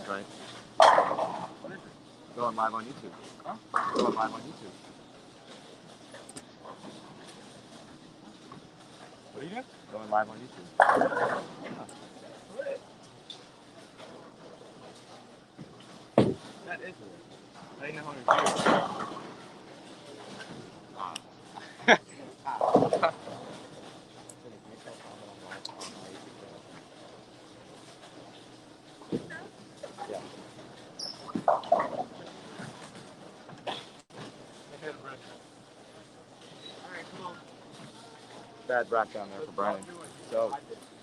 right? What is it? Going live on YouTube. Huh? Going live on YouTube. What are you doing? Going live on YouTube. That is weird. I didn't know how to do it. Bad rack down there for Brian. So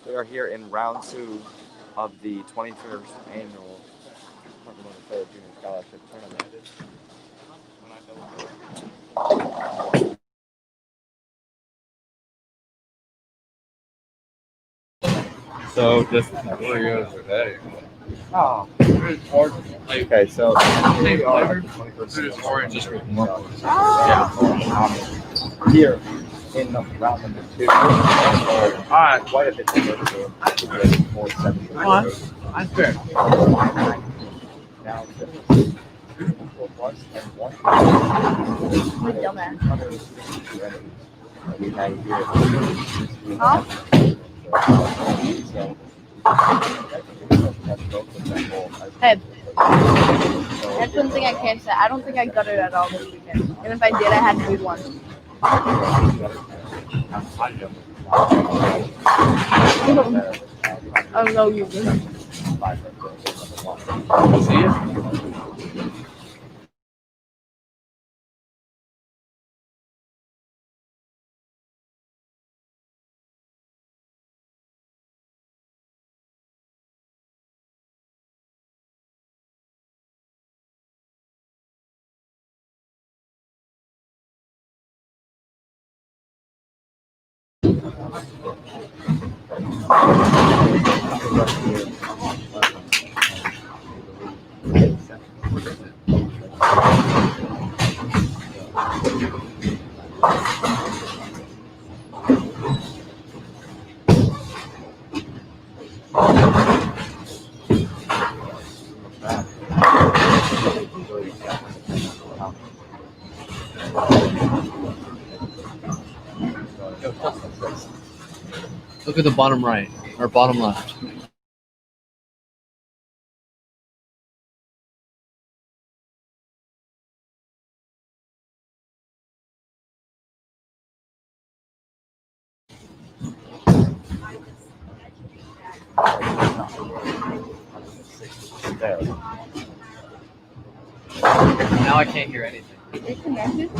we are here in round 2 of the 21st annual Junior Scholarship Tournament. So just where you guys are heading. Oh, okay. So we are just here in round number 2. Alright, quite a bit to go through. 470. That's fair. Now, plus and 1. With dumbass. We have here. Huh? Hey, that's one thing I can't say. I don't think I got it at all this weekend. And if I did, I had to do one. Oh no, you didn't. See it? Look at the bottom right or bottom left. Now I can't hear anything. It's connected?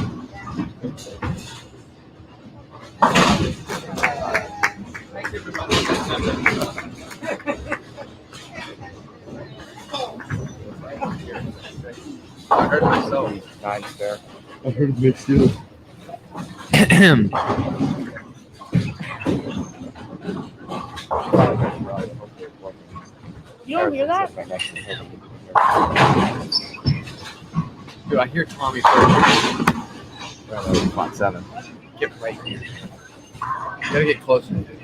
I heard myself. 9 spare. I heard it mixed too. You don't hear that? Dude, I hear Tommy first. Spot 7. Get right here. You gotta get closer, dude.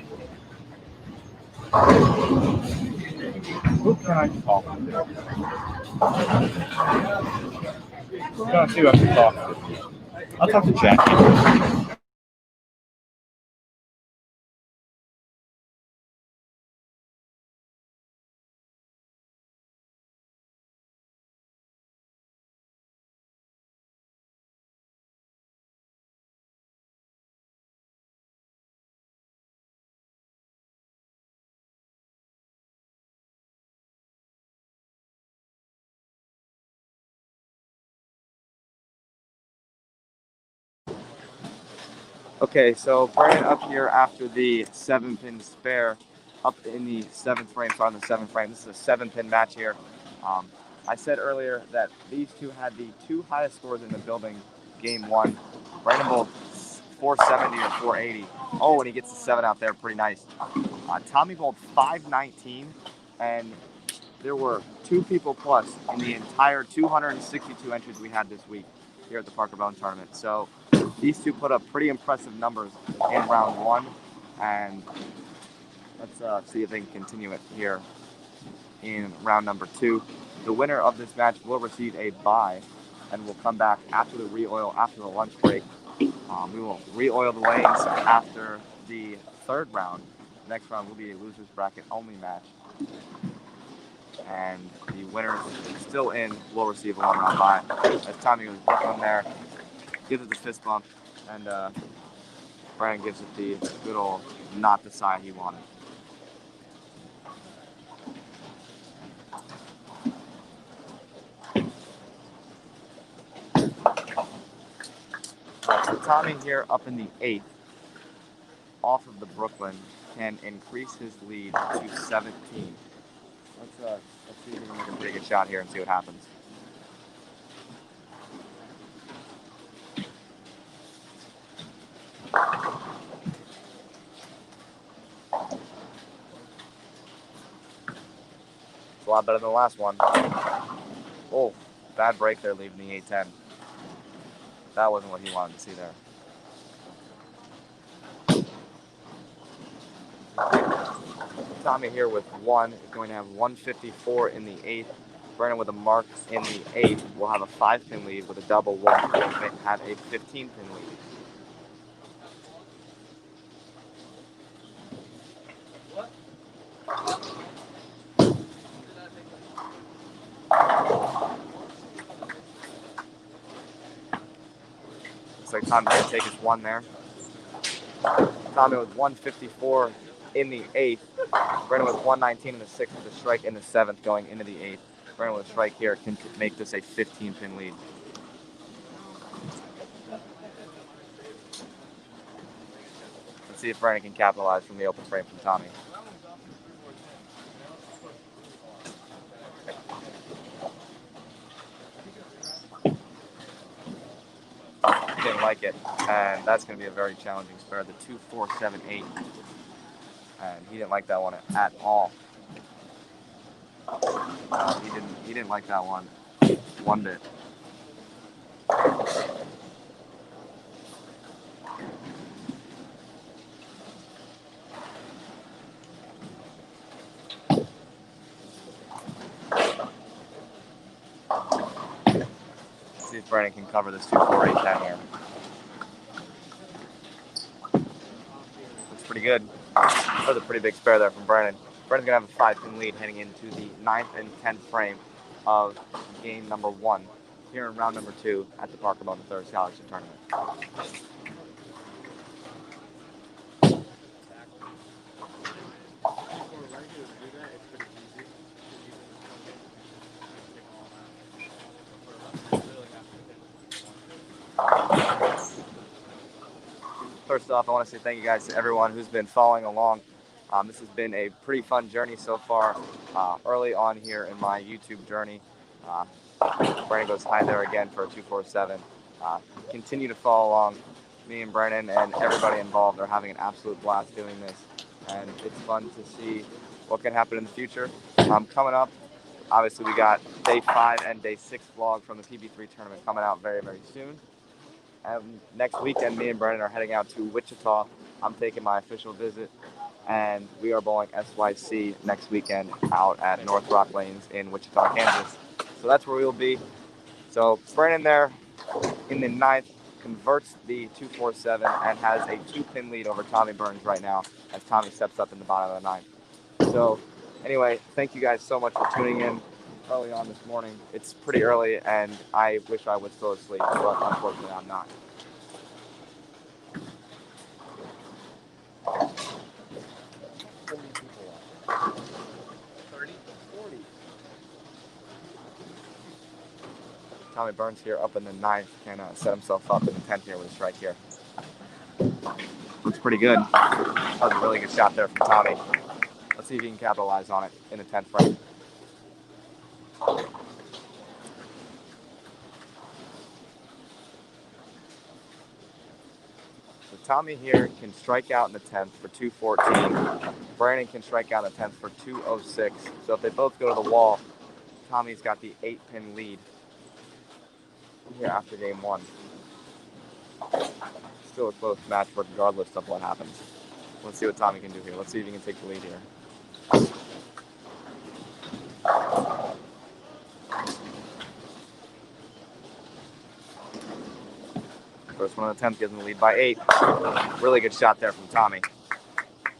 Who can I talk to? Who can I see who I can talk to? I'll talk to Jackie. Okay, so Brandon up here after the 7-pin spare, up in the 7th frame, so on the 7th frame. This is a 7-pin match here. I said earlier that these two had the 2 highest scores in the building, game 1. Brandon bowled 470 or 480. Oh, and he gets the 7 out there, pretty nice. Tommy bowled 519, and there were 2 people plus in the entire 262 entries we had this week here at the Parker Bohn Tournament. So these two put up pretty impressive numbers in round 1, and let's see if they can continue it here in round number 2. The winner of this match will receive a bye and will come back after the re-oil, after the lunch break. We will re-oil the lanes after the third round. Next round will be a loser's bracket only match. And the winner still in will receive a 1-round bye. As Tommy goes Brooklyn there, gives it the fist bump, and Brian gives it the good old not the side he wanted. So Tommy here up in the 8th, off of the Brooklyn, can increase his lead to 17. Let's see if we can make a pretty good shot here and see what happens. It's a lot better than the last one. Oh, bad break there, leaving the 8-10. That wasn't what he wanted to see there. Tommy here with 1 is going to have 154 in the 8th. Brennan with a mark in the 8th will have a 5-pin lead with a double one. Will have a 15-pin lead. Looks like Tommy's going to take his 1 there. Tommy with 154 in the 8th. Brennan with 119 in the 6th with a strike in the 7th going into the 8th. Brennan with a strike here can make this a 15-pin lead. Let's see if Brennan can capitalize from the open frame from Tommy. Didn't like it, and that's going to be a very challenging spare, the 2-4-7-8, and he didn't like that one at all. He didn't like that one bit. See if Brennan can cover this 2-4-8-10 here. Looks pretty good. That was a pretty big spare there from Brennan. Brennan's going to have a 5-pin lead heading into the 9th and 10th frame of game number 1 here in round number 2 at the Parker Bohn III Scholarship Tournament. First off, I want to say thank you guys to everyone who's been following along. This has been a pretty fun journey so far, early on here in my YouTube journey. Brandon goes high there again for a 2-4-7. Continue to follow along. Me and Brennan and everybody involved are having an absolute blast doing this, and it's fun to see what can happen in the future. Coming up, obviously we got day 5 and day 6 vlog from the PB3 tournament coming out very, very soon. And next weekend, me and Brennan are heading out to Wichita. I'm taking my official visit, and we are bowling SYC next weekend out at North Rock Lanes in Wichita, Kansas. So that's where we'll be. So Brennan there in the 9th converts the 2-4-7 and has a 2-pin lead over Tommy Burns right now as Tommy steps up in the bottom of the 9th. So anyway, thank you guys so much for tuning in early on this morning. It's pretty early, and I wish I was still asleep, but unfortunately I'm not. Tommy Burns here up in the 9th can set himself up in the 10th here with a strike here. Looks pretty good. That was a really good shot there from Tommy. Let's see if he can capitalize on it in the 10th frame. So Tommy here can strike out in the 10th for 2-14. Brandon can strike out in the 10th for 2-06. So if they both go to the wall, Tommy's got the 8-pin lead here after game 1. Still a close match regardless of what happens. Let's see what Tommy can do here. Let's see if he can take the lead here. First one on the 10th gives him the lead by 8. Really good shot there from Tommy.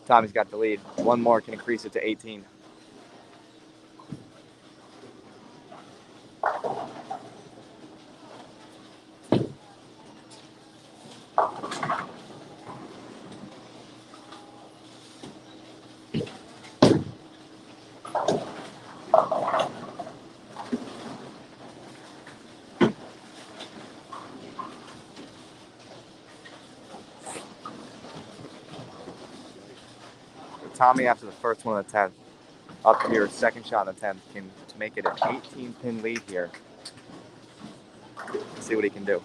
Tommy's got the lead. One more can increase it to 18. Tommy, after the first one on the 10th, up here, second shot on the 10th, can make it an 18-pin lead here. Let's see what he can do.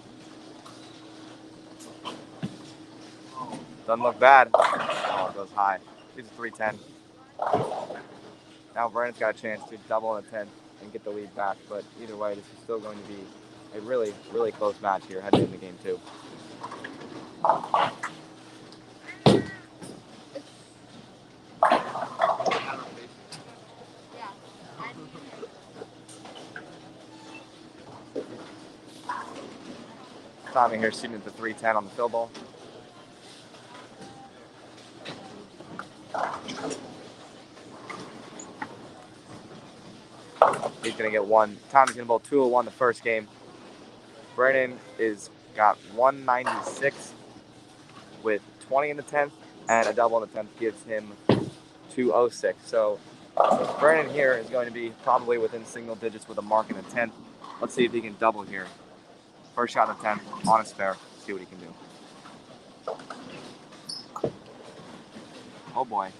Doesn't look bad. Oh, it goes high. He's a 310. Now Brandon's got a chance to double on the 10th and get the lead back, but either way, this is still going to be a really, really close match here heading into game 2. Tommy here shooting at the 310 on the field ball. He's going to get one. Tommy's going to bowl 201 the first game. Brandon is got 196 with 20 in the 10th, and a double in the 10th gives him 206. So Brandon here is going to be probably within single digits with a mark in the 10th. Let's see if he can double here. First shot in the 10th, on a spare. See what he can do. Oh boy.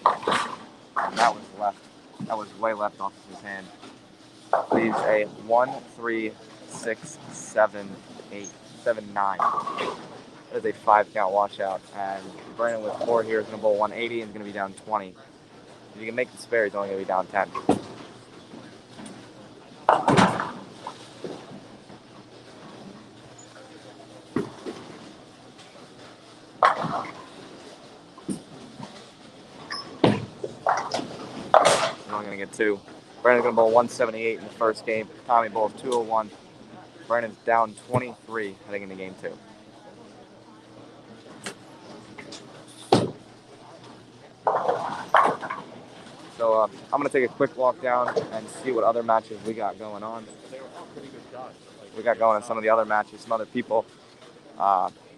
And that was left. That was way left off of his hand. Leaves a 1, 3, 6, 7, 8, 7, 9. That is a 5-count washout. And Brandon with 4 here is going to bowl 180 and is going to be down 20. If you can make the spare, he's only going to be down 10. He's only going to get 2. Brandon's going to bowl 178 in the first game. Tommy bowls 201. Brandon's down 23 heading into game 2. So I'm going to take a quick walk down and see what other matches we got going on. We got going on some of the other matches, some other people.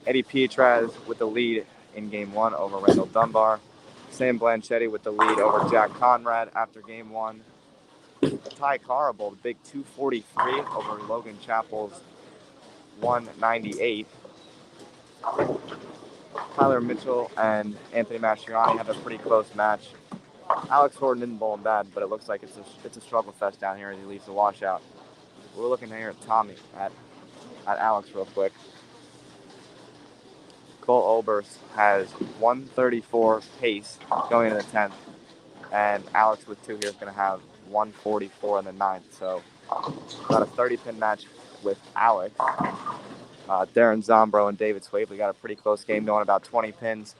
Eddie Pietraz with the lead in game 1 over Randall Dunbar. Sam Blanchetti with the lead over Jack Conrad after game 1. Ty Carr bowled a big 243 over Logan Chappell's 198. Tyler Mitchell and Anthony Mastriani have a pretty close match. Alex Horton didn't bowl him bad, but it looks like it's a struggle fest down here as he leaves the washout. We're looking here at Tommy, at Alex real quick. Cole Olbers has 134 pace going into the 10th, and Alex with 2 here is going to have 144 in the 9th. So about a 30-pin match with Alex. Darren Zombro and David Swavely got a pretty close game going, about 20 pins.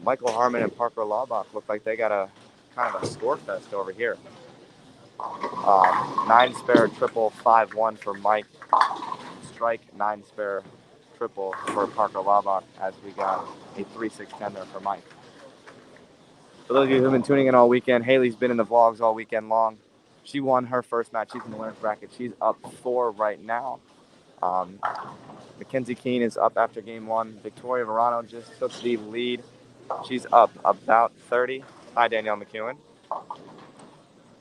Michael Harmon and Parker Laubach look like they got a kind of a score fest over here. 9 spare triple 5-1 for Mike. Strike 9 spare triple for Parker Laubach as we got a 3-6-10 there for Mike. For those of you who've been tuning in all weekend, Haley's been in the vlogs all weekend long. She won her first match. She's in the winner's bracket. She's up 4 right now. Mackenzie Keene is up after game 1. Victoria Verano just took the lead. She's up about 30. Hi, Danielle McEwen.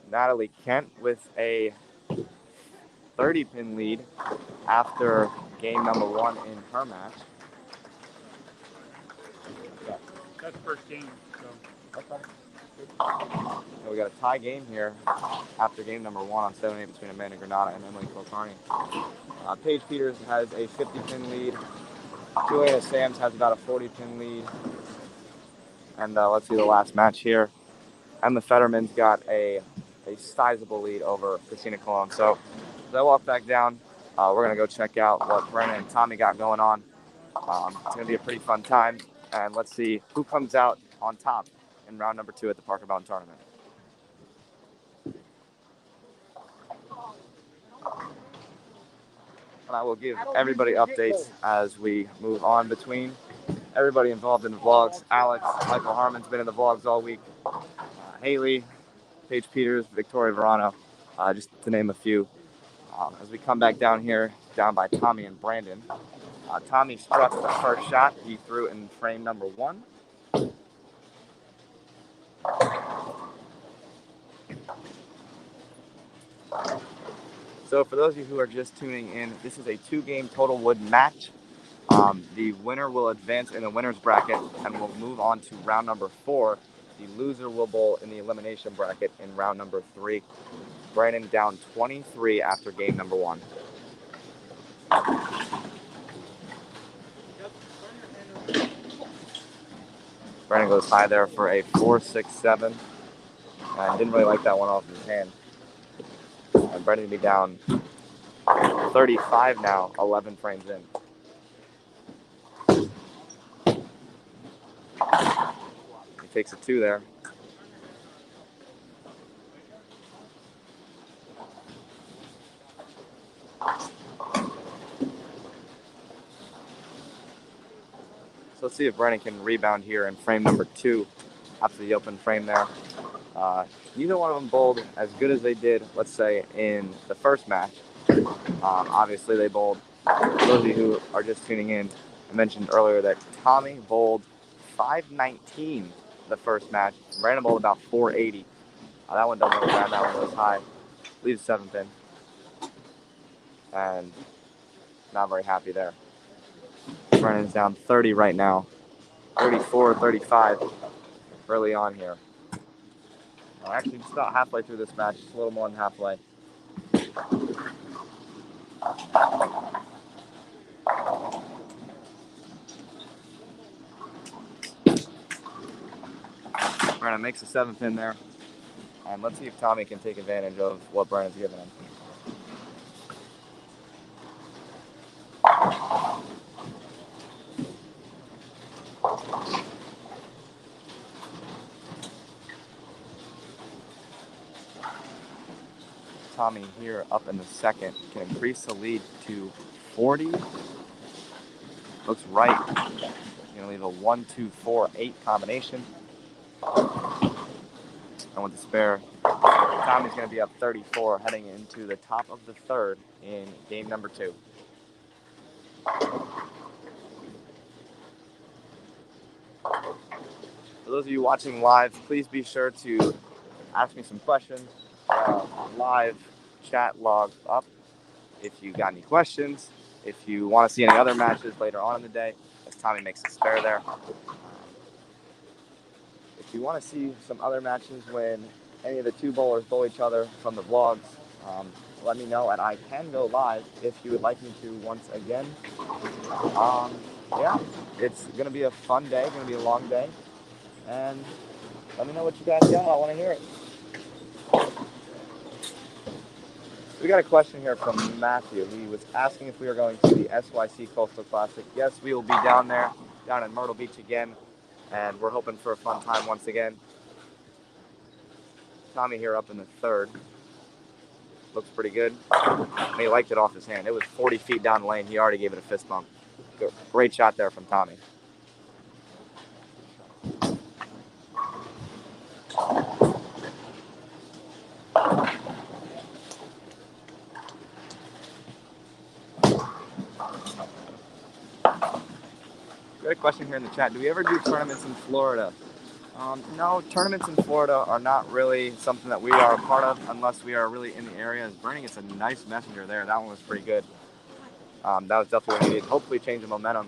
Natalie Kent with a 30-pin lead after game number 1 in her match. That's first game. So. So we got a tie game here after game number 1 on 7-8 between Amanda Granada and Emily Kulkarni. Paige Peters has a 50-pin lead. Juliana Sams has about a 40-pin lead. And let's see the last match here. Emma Fetterman's got a sizable lead over Christina Colon. So as I walk back down, we're going to go check out what Brennan and Tommy got going on. It's going to be a pretty fun time. And let's see who comes out on top in round number 2 at the Parker Bohn Tournament. and I will give everybody updates as we move on between everybody involved in the vlogs. Alex, Michael Harmon's been in the vlogs all week. Haley, Paige Peters, Victoria Verano, just to name a few. As we come back down here, down by Tommy and Brandon. Tommy struck the first shot. He threw in frame number 1. So for those of you who are just tuning in, this is a 2-game total wood match. The winner will advance in the winner's bracket and will move on to round number 4. The loser will bowl in the elimination bracket in round number 3. Brandon down 23 after game number 1. Brandon goes high there for a 4-6-7. And didn't really like that one off his hand. And Brandon will be down 35 now, 11 frames in. He takes a 2 there. So let's see if Brandon can rebound here in frame number 2 after the open frame there. Neither one of them bowled as good as they did, let's say, in the first match. Obviously, they bowled. For those of you who are just tuning in, I mentioned earlier that Tommy bowled 519 the first match. Brandon bowled about 480. That one doesn't go bad. That one goes high. Leaves 7 pin. And not very happy there. Brandon's down 30 right now. 34, 35 early on here. Actually, just about halfway through this match, just a little more than halfway. Brandon makes a 7 pin there. And let's see if Tommy can take advantage of what Brandon's giving him. Tommy here up in the second can increase the lead to 40. Looks right. He's gonna leave a 1-2-4-8 combination. And with the spare, Tommy's gonna be up 34 heading into the top of the 3rd in game number 2. For those of you watching live, please be sure to ask me some questions. Live chat log up if you got any questions. If you want to see any other matches later on in the day, as Tommy makes a spare there. If you want to see some other matches when any of the 2 bowlers bowl each other from the vlogs, let me know and I can go live if you would like me to once again. Yeah, it's going to be a fun day, going to be a long day. And let me know what you guys got. I want to hear it. We got a question here from Matthew. He was asking if we are going to the SYC Coastal Classic. Yes, we will be down there, down in Myrtle Beach again, and we're hoping for a fun time once again. Tommy here up in the 3rd. Looks pretty good. He liked it off his hand. It was 40 feet down the lane. He already gave it a fist bump. Great shot there from Tommy. We got a question here in the chat. Do we ever do tournaments in Florida? No, tournaments in Florida are not really something that we are a part of unless we are really in the area. Brandon gets a nice messenger there. That one was pretty good. That was definitely what we needed. Hopefully change the momentum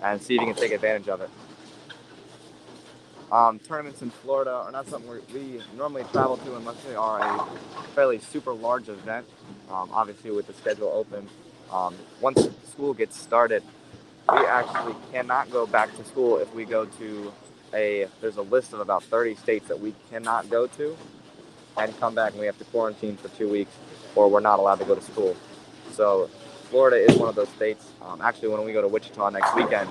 and see if you can take advantage of it. Tournaments in Florida are not something we normally travel to unless they are a fairly super large event. Obviously with the schedule open. Once school gets started, we actually cannot go back to school if we go to there's a list of about 30 states that we cannot go to and come back and we have to quarantine for 2 weeks or we're not allowed to go to school. So Florida is one of those states. Actually, when we go to Wichita next weekend,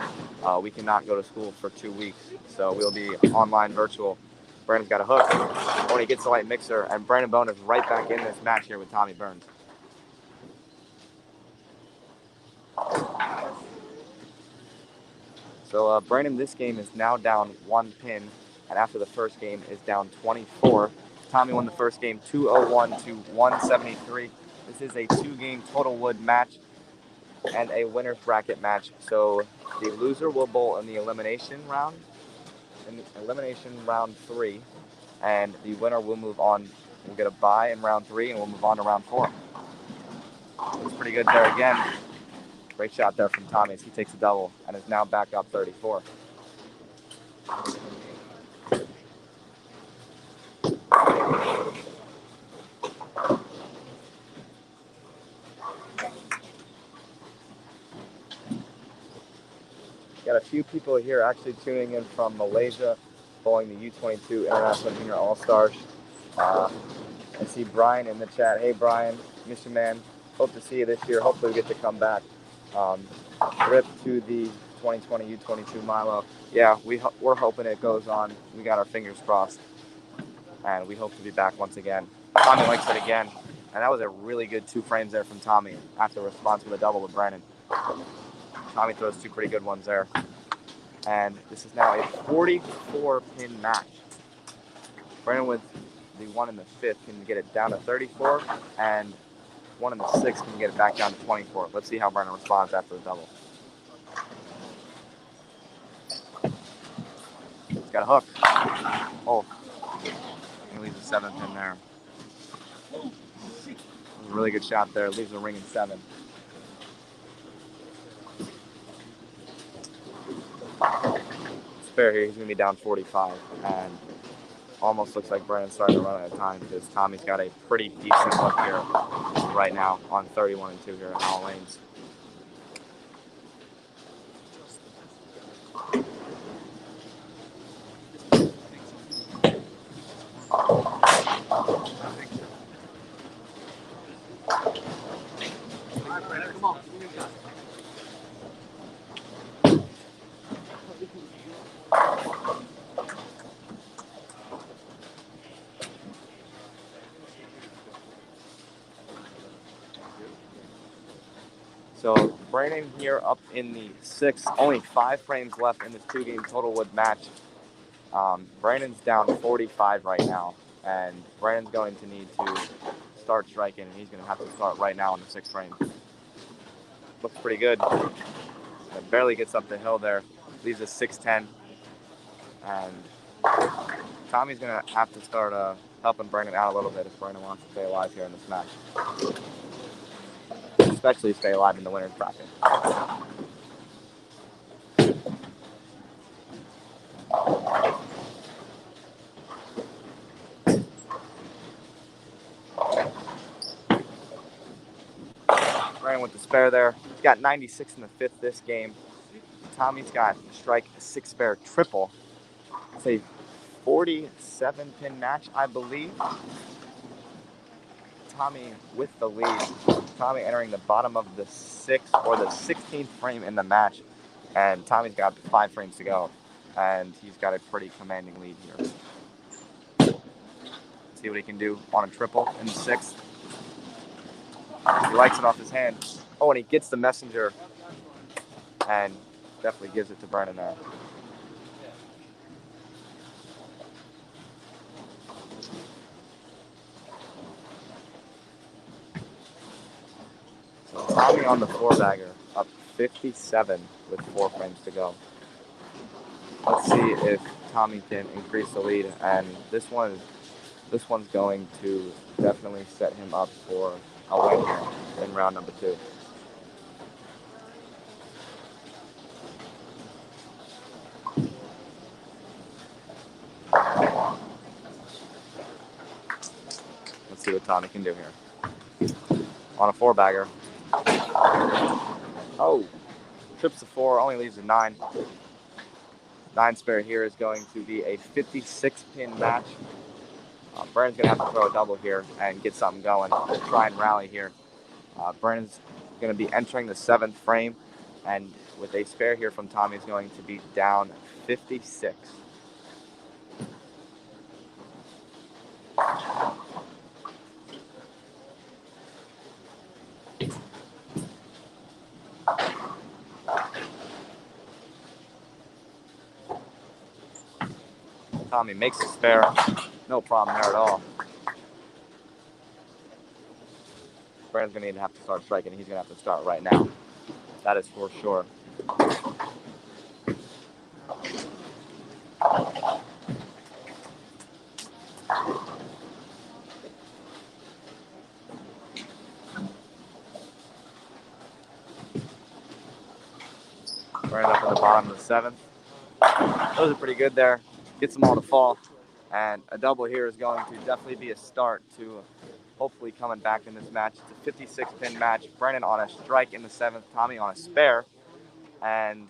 we cannot go to school for 2 weeks. So we'll be online virtual. Brandon's got a hook when he gets the light mixer, and Brandon Bohn is right back in this match here with Tommy Burns. So Brandon, this game is now down 1 pin, and after the first game is down 24. Tommy won the first game 201 to 173. This is a 2-game total wood match and a winner's bracket match. So the loser will bowl in the elimination round 3, and the winner will move on. We'll get a bye in round 3, and we'll move on to round 4. Looks pretty good there again. Great shot there from Tommy as he takes a double and is now back up 34. Got a few people here actually tuning in from Malaysia, bowling the U22 International Junior All-Stars. I see Brian in the chat. Hey Brian, miss you man. Hope to see you this year. Hopefully we get to come back. Rip to the 2020 U22 Milo. Yeah, we're hoping it goes on. We got our fingers crossed. And we hope to be back once again. Tommy likes it again. And that was a really good 2 frames there from Tommy after the response with a double with Brandon. Tommy throws 2 pretty good ones there. And this is now a 44-pin match. Brandon with the 1 in the 5th can get it down to 34, and 1 in the 6th can get it back down to 24. Let's see how Brandon responds after the double. He's got a hook. Oh, he leaves a 7 pin there. A really good shot there. Leaves a ring in 7. Spare here, he's going to be down 45, and almost looks like Brandon's starting to run out of time because Tommy's got a pretty decent look here right now on 31 and 2 here in all lanes. Come on. So Brandon here up in the 6th, only 5 frames left in this 2-game total wood match. Brandon's down 45 right now, and Brandon's going to need to start striking, and he's going to have to start right now in the 6th frame. Looks pretty good. Barely gets up the hill there, leaves a 6-10, and Tommy's going to have to start helping Brandon out a little bit if Brandon wants to stay alive here in this match. Especially stay alive in the winner's bracket. Brandon with the spare there. He's got 96 in the 5th this game. Tommy's got strike 6 spare triple. It's a 47-pin match, I believe. Tommy with the lead. Tommy entering the bottom of the 6th or the 16th frame in the match, and Tommy's got 5 frames to go, and he's got a pretty commanding lead here. See what he can do on a triple in the 6th. He likes it off his hand. Oh, and he gets the messenger, and definitely gives it to Brandon there. Tommy on the 4-bagger, up 57 with 4 frames to go. Let's see if Tommy can increase the lead, and this one's going to definitely set him up for a win here in round number 2. Let's see what Tommy can do here. On a 4-bagger. Oh, trips the 4, only leaves a 9. 9 spare here is going to be a 56-pin match. Brandon's going to have to throw a double here and get something going. Try and rally here. Brandon's going to be entering the 7th frame, and with a spare here from Tommy is going to be down 56. Tommy makes a spare. No problem there at all. Brandon's going to have to start striking. He's going to have to start right now. That is for sure. Brandon up at the bottom of the 7th. Those are pretty good there. Gets them all to fall. And a double here is going to definitely be a start to hopefully coming back in this match. It's a 56 pin match. Brandon on a strike in the 7th, Tommy on a spare. And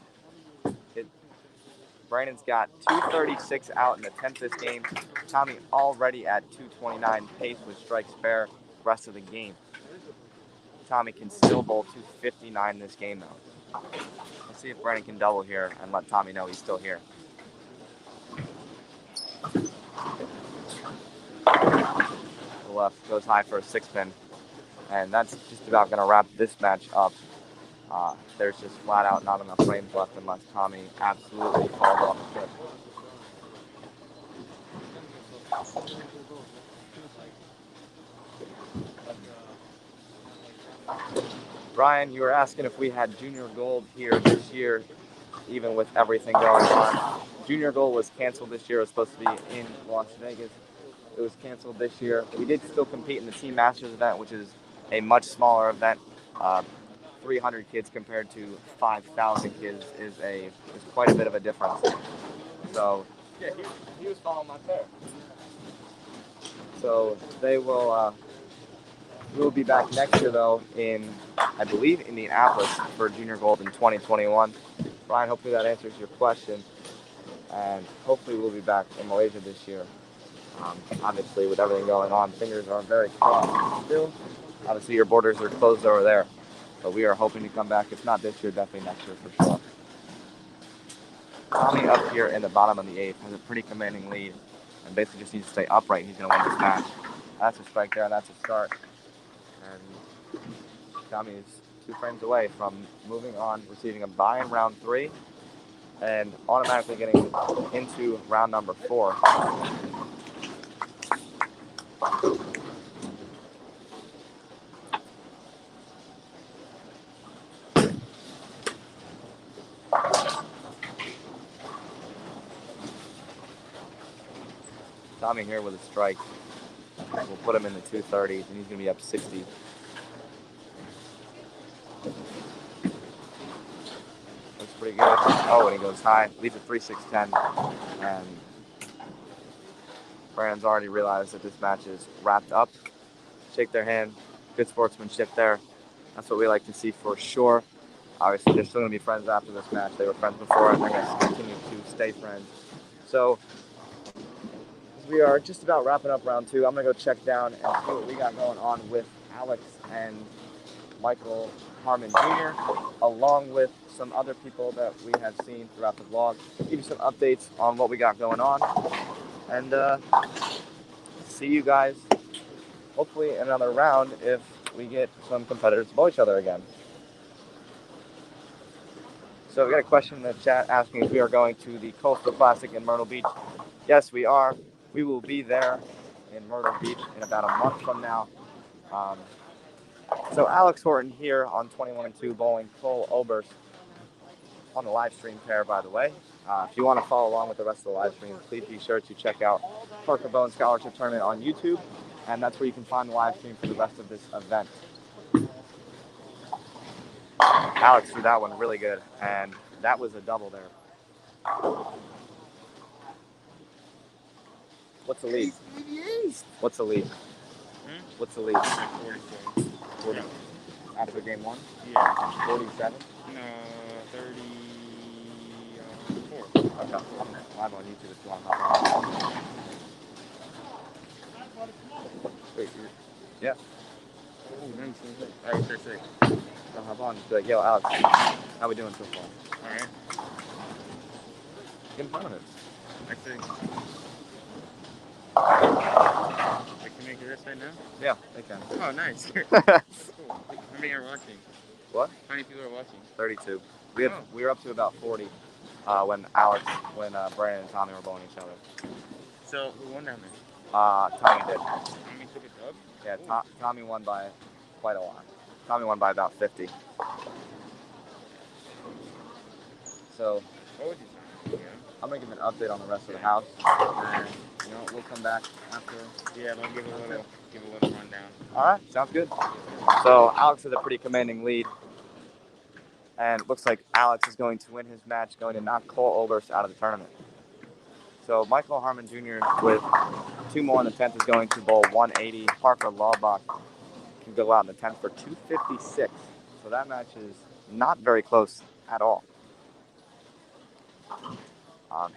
Brandon's got 236 out in the 10th this game. Tommy already at 229 pace with strike spare rest of the game. Tommy can still bowl 259 this game though. Let's see if Brandon can double here and let Tommy know he's still here. The left goes high for a 6-pin. And that's just about going to wrap this match up. There's just flat out not enough frames left unless Tommy absolutely falls off the cliff. Brian, you were asking if we had Junior Gold here this year, even with everything going on. Junior Gold was canceled this year. It was supposed to be in Las Vegas. It was canceled this year. We did still compete in the Team Masters event, which is a much smaller event. 300 kids compared to 5,000 kids is quite a bit of a difference. So yeah, he was following my pair. So they will be back next year though in, I believe, Indianapolis for Junior Gold in 2021. Brian, hopefully that answers your question, and hopefully we'll be back in Malaysia this year. Obviously, with everything going on, fingers are very crossed still. Obviously, your borders are closed over there. But we are hoping to come back, if not this year, definitely next year for sure. Tommy up here in the bottom of the 8th has a pretty commanding lead and basically just needs to stay upright. He's going to win this match. That's a strike there, and that's a start. And Tommy is 2 frames away from moving on, receiving a bye in round 3, and automatically getting into round number 4. Tommy here with a strike. We'll put him in the 230s, and he's going to be up 60. Looks pretty good. Oh, and he goes high. Leaves a 3-6-10. And Brandon's already realized that this match is wrapped up. Shake their hand. Good sportsmanship there. That's what we like to see for sure. Obviously, they're still going to be friends after this match. They were friends before, and they're going to continue to stay friends. So we are just about wrapping up round 2. I'm going to go check down and see what we got going on with Alex and Michael Harmon Jr., along with some other people that we have seen throughout the vlog. Give you some updates on what we got going on. And see you guys hopefully in another round if we get some competitors to bowl each other again. So we got a question in the chat asking if we are going to the Coastal Classic in Myrtle Beach. Yes, we are. We will be there in Myrtle Beach in about a month from now. So Alex Horton here on 21-2 bowling Cole Oberst on the live stream pair, by the way. If you want to follow along with the rest of the live stream, please be sure to check out Parker Bohn Scholarship Tournament on YouTube, and that's where you can find the live stream for the rest of this event. Alex threw that one really good, and that was a double there. What's the lead? What's the lead? What's the lead? 47. 40. After game 1? Yeah. 47? No, 34. Okay. Live on YouTube if you want to hop on. Wait, yeah. Oh, nice. All right, 36. I'll hop on and be like, yo, Alex, how we doing so far? All right. Get in front of it. I think. I can make it this right now? Yeah, they can. Oh, nice. Cool. How many are watching? What? How many people are watching? 32. We were up to about 40. when Brandon and Tommy were bowling each other. So who won that match? Tommy did. Tommy took a dub? Yeah, Ooh. Tommy won by quite a lot. Tommy won by about 50. So What was his time? I'm gonna give an update on the rest of the house, and we'll come back after. Yeah, we'll give a little rundown. All right, sounds good. So Alex has a pretty commanding lead, and it looks like Alex is going to win his match, going to knock Cole Oberst out of the tournament. So Michael Harmon Jr. with 2 more in the 10th is going to bowl 180. Parker Laubach can go out in the 10th for 256. So that match is not very close at all.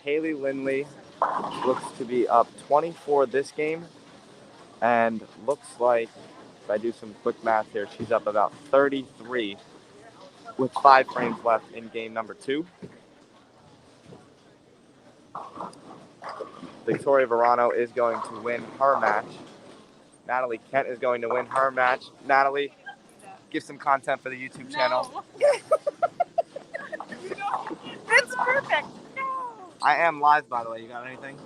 Haley Lindley looks to be up 24 this game, and looks like, if I do some quick math here, she's up about 33 with 5 frames left in game number 2. Victoria Verano is going to win her match. Natalie Kent is going to win her match. Natalie, give some content for the YouTube channel. It's perfect. No. I am live, by the way. You got anything?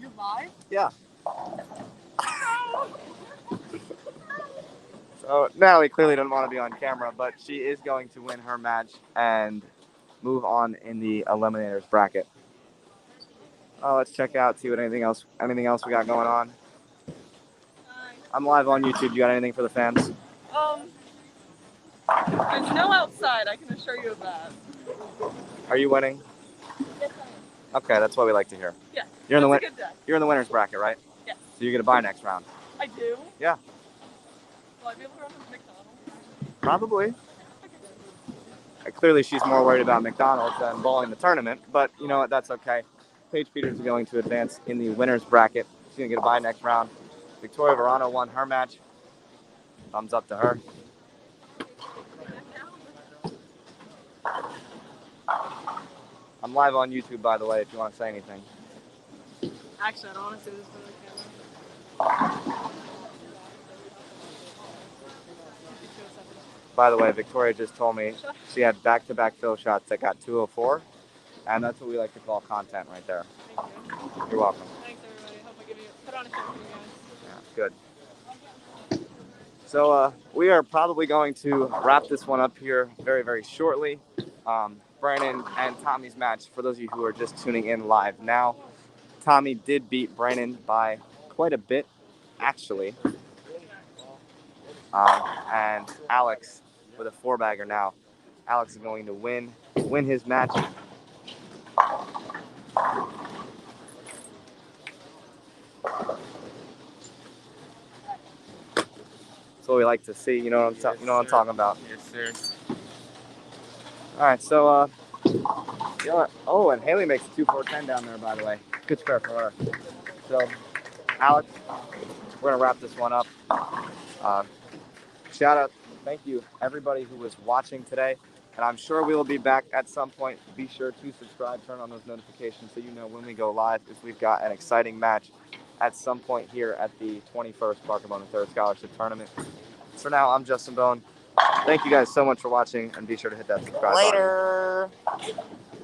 You're live? Yeah. So Natalie clearly doesn't want to be on camera, but she is going to win her match and move on in the eliminators bracket. Let's check out, see what anything else we got going on. I'm live on YouTube. You got anything for the fans? There's no outside, I can assure you of that. Are you winning? Yes, Okay, that's what we like to hear. Yeah. You're in the That's a good day. You're in the winners bracket, right? Yes. So you're gonna buy next round. I do? Yeah. Will I be able to run with McDonald's? Probably. Clearly, she's more worried about McDonald's than bowling the tournament, but you know what? That's okay. Paige Peters is going to advance in the winners bracket. She's gonna get a bye next round. Victoria Verano won her match. Thumbs up to her. I'm live on YouTube, by the way, if you want to say anything. Actually, I don't want to say this for the camera. By the way, Victoria just told me she had back-to-back fill shots that got 204, and that's what we like to call content right there. Thank you. You're welcome. Thanks, everybody. Hope I put on a show for you guys. Yeah, good. So we are probably going to wrap this one up here very, very shortly. Brandon and Tommy's match, for those of you who are just tuning in live now, Tommy did beat Brandon by quite a bit, actually. And Alex with a 4-bagger now. Alex is going to win his match. That's what we like to see. You know what I'm talking about. Yes, sir. All right, so oh, and Haley makes 2-4-10 down there, by the way. Good square for her. So, Alex, we're gonna wrap this one up. Shout out, thank you everybody who was watching today, and I'm sure we will be back at some point. Be sure to subscribe, turn on those notifications so you know when we go live, if we've got an exciting match at some point here at the 21st Parker Bohn III Scholarship Tournament. For now, I'm Justin Bohn. Thank you guys so much for watching, and be sure to hit that subscribe button.